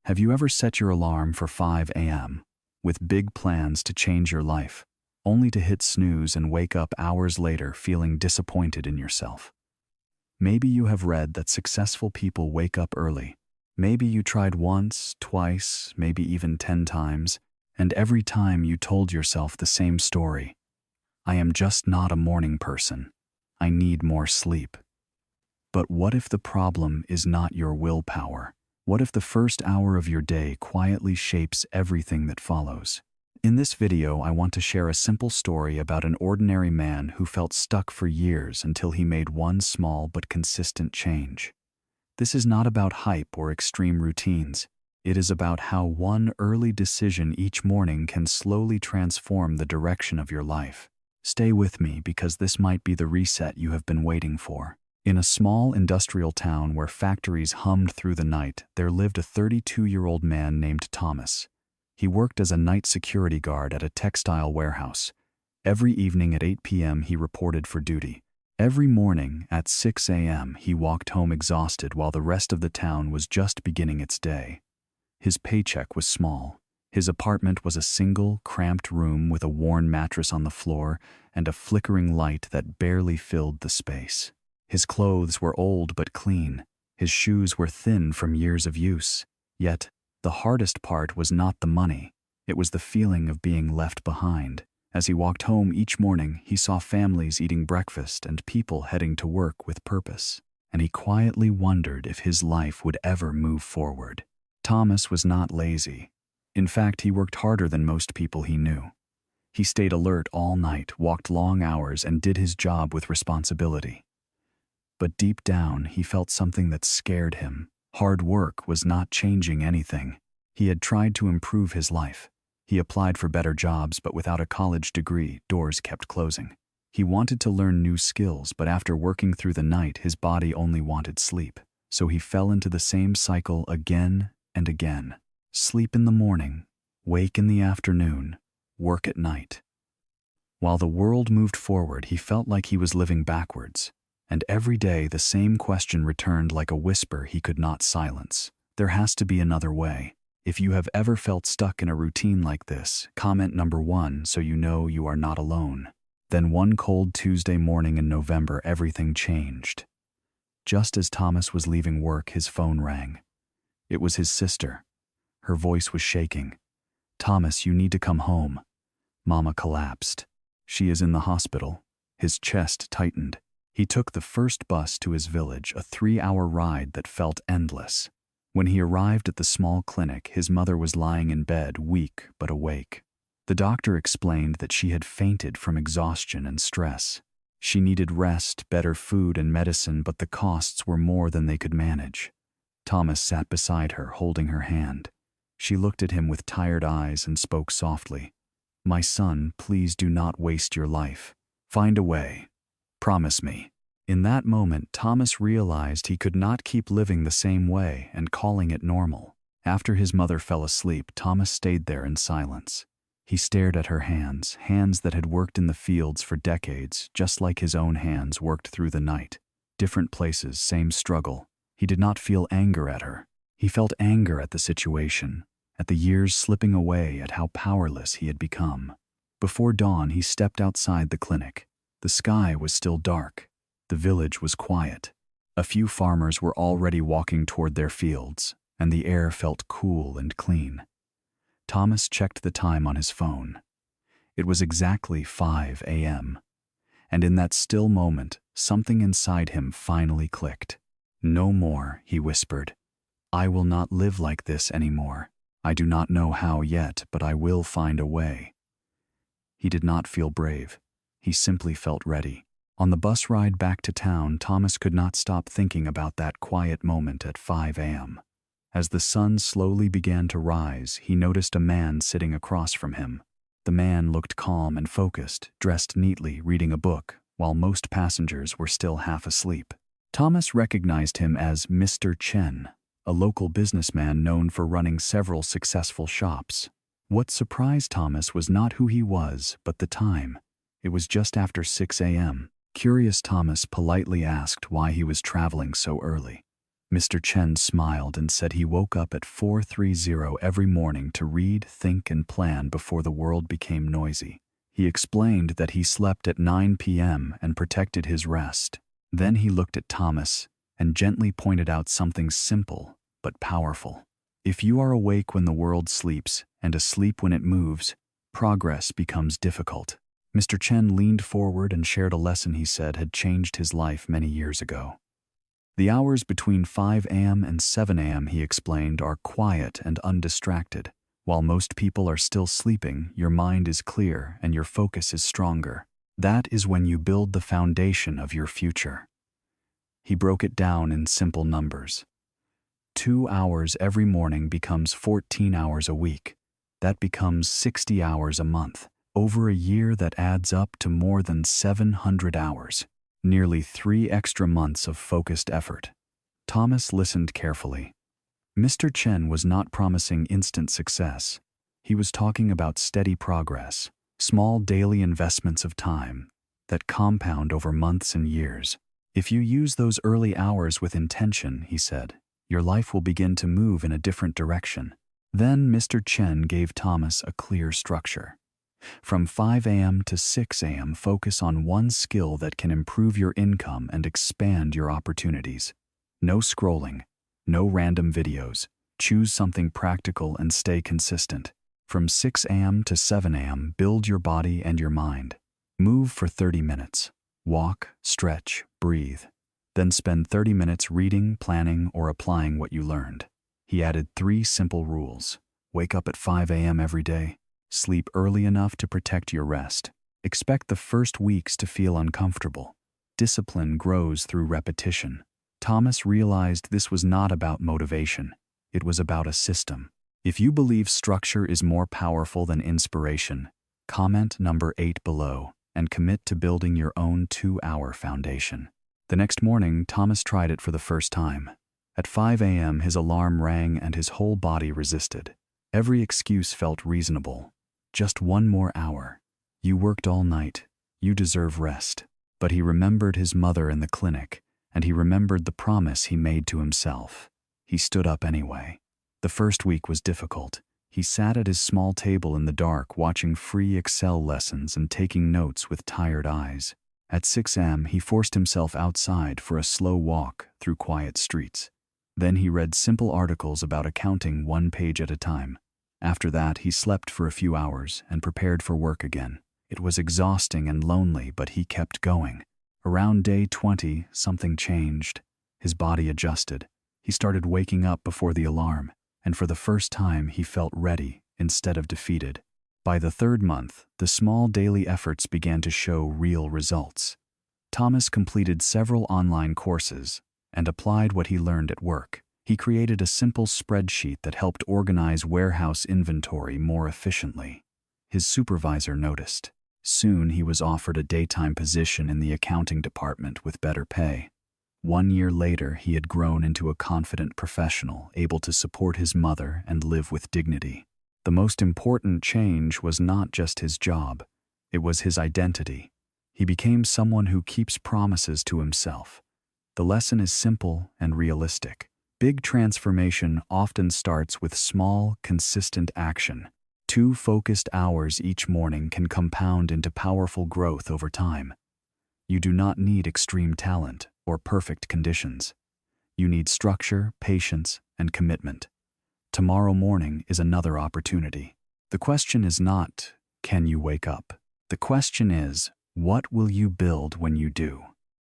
Have you ever set your alarm for 5 a.m. with big plans to change your life, only to hit snooze and wake up hours later feeling disappointed in yourself? Maybe you have read that successful people wake up early. Maybe you tried once, twice, maybe even 10 times, and every time you told yourself the same story. I am just not a morning person. I need more sleep. But what if the problem is not your willpower? What if the first hour of your day quietly shapes everything that follows? In this video, I want to share a simple story about an ordinary man who felt stuck for years until he made one small but consistent change. This is not about hype or extreme routines. It is about how one early decision each morning can slowly transform the direction of your life. Stay with me because this might be the reset you have been waiting for. In a small industrial town where factories hummed through the night, there lived a 32-year-old man named Thomas. He worked as a night security guard at a textile warehouse. Every evening at 8 p.m. he reported for duty. Every morning at 6 a.m. he walked home exhausted while the rest of the town was just beginning its day. His paycheck was small. His apartment was a single, cramped room with a worn mattress on the floor and a flickering light that barely filled the space. His clothes were old but clean. His shoes were thin from years of use. Yet, the hardest part was not the money. It was the feeling of being left behind. As he walked home each morning, he saw families eating breakfast and people heading to work with purpose. And he quietly wondered if his life would ever move forward. Thomas was not lazy. In fact, he worked harder than most people he knew. He stayed alert all night, walked long hours, and did his job with responsibility. But deep down, he felt something that scared him. Hard work was not changing anything. He had tried to improve his life. He applied for better jobs, but without a college degree, doors kept closing. He wanted to learn new skills, but after working through the night, his body only wanted sleep. So he fell into the same cycle again and again. Sleep in the morning, wake in the afternoon, work at night. While the world moved forward, he felt like he was living backwards. And every day the same question returned like a whisper he could not silence. There has to be another way. If you have ever felt stuck in a routine like this, comment number 1 so you know you are not alone. Then one cold Tuesday morning in November, everything changed. Just as Thomas was leaving work, his phone rang. It was his sister. Her voice was shaking. "Thomas, you need to come home." Mama collapsed. "She is in the hospital." His chest tightened. He took the first bus to his village, a 3-hour ride that felt endless. When he arrived at the small clinic, his mother was lying in bed, weak but awake. The doctor explained that she had fainted from exhaustion and stress. She needed rest, better food and medicine, but the costs were more than they could manage. Thomas sat beside her, holding her hand. She looked at him with tired eyes and spoke softly. "My son, please do not waste your life. Find a way. Promise me." In that moment, Thomas realized he could not keep living the same way and calling it normal. After his mother fell asleep, Thomas stayed there in silence. He stared at her hands, hands that had worked in the fields for decades, just like his own hands worked through the night. Different places, same struggle. He did not feel anger at her. He felt anger at the situation, at the years slipping away, at how powerless he had become. Before dawn, he stepped outside the clinic. The sky was still dark. The village was quiet. A few farmers were already walking toward their fields, and the air felt cool and clean. Thomas checked the time on his phone. It was exactly 5 a.m. And in that still moment, something inside him finally clicked. "No more," he whispered. "I will not live like this anymore. I do not know how yet, but I will find a way." He did not feel brave. He simply felt ready. On the bus ride back to town, Thomas could not stop thinking about that quiet moment at 5 a.m. As the sun slowly began to rise, he noticed a man sitting across from him. The man looked calm and focused, dressed neatly, reading a book, while most passengers were still half asleep. Thomas recognized him as Mr. Chen, a local businessman known for running several successful shops. What surprised Thomas was not who he was, but the time. It was just after 6 a.m. Curious, Thomas politely asked why he was traveling so early. Mr. Chen smiled and said he woke up at 4:30 every morning to read, think, and plan before the world became noisy. He explained that he slept at 9 p.m. and protected his rest. Then he looked at Thomas and gently pointed out something simple but powerful. If you are awake when the world sleeps and asleep when it moves, progress becomes difficult. Mr. Chen leaned forward and shared a lesson he said had changed his life many years ago. The hours between 5 a.m. and 7 a.m., he explained, are quiet and undistracted. While most people are still sleeping, your mind is clear and your focus is stronger. That is when you build the foundation of your future. He broke it down in simple numbers. 2 hours every morning becomes 14 hours a week. That becomes 60 hours a month. Over a year, that adds up to more than 700 hours. Nearly 3 extra months of focused effort. Thomas listened carefully. Mr. Chen was not promising instant success. He was talking about steady progress, small daily investments of time that compound over months and years. If you use those early hours with intention, he said, your life will begin to move in a different direction. Then Mr. Chen gave Thomas a clear structure. From 5 a.m. to 6 a.m., focus on one skill that can improve your income and expand your opportunities. No scrolling, no random videos. Choose something practical and stay consistent. From 6 a.m. to 7 a.m., build your body and your mind. Move for 30 minutes. Walk, stretch, breathe. Then spend 30 minutes reading, planning, or applying what you learned. He added 3 simple rules. Wake up at 5 a.m. every day. Sleep early enough to protect your rest. Expect the first weeks to feel uncomfortable. Discipline grows through repetition. Thomas realized this was not about motivation. It was about a system. If you believe structure is more powerful than inspiration, comment number 8 below and commit to building your own 2-hour foundation. The next morning, Thomas tried it for the first time. At 5 a.m., his alarm rang and his whole body resisted. Every excuse felt reasonable. Just 1 more hour. You worked all night. You deserve rest. But he remembered his mother in the clinic, and he remembered the promise he made to himself. He stood up anyway. The first week was difficult. He sat at his small table in the dark, watching free Excel lessons and taking notes with tired eyes. At 6 a.m., he forced himself outside for a slow walk through quiet streets. Then he read simple articles about accounting 1 page at a time. After that, he slept for a few hours and prepared for work again. It was exhausting and lonely, but he kept going. Around day 20, something changed. His body adjusted. He started waking up before the alarm, and for the first time he felt ready instead of defeated. By the 3rd month, the small daily efforts began to show real results. Thomas completed several online courses and applied what he learned at work. He created a simple spreadsheet that helped organize warehouse inventory more efficiently. His supervisor noticed. Soon he was offered a daytime position in the accounting department with better pay. 1 year later, he had grown into a confident professional, able to support his mother and live with dignity. The most important change was not just his job, it was his identity. He became someone who keeps promises to himself. The lesson is simple and realistic. Big transformation often starts with small, consistent action. 2 focused hours each morning can compound into powerful growth over time. You do not need extreme talent or perfect conditions. You need structure, patience, and commitment. Tomorrow morning is another opportunity. The question is not, can you wake up? The question is, what will you build when you do?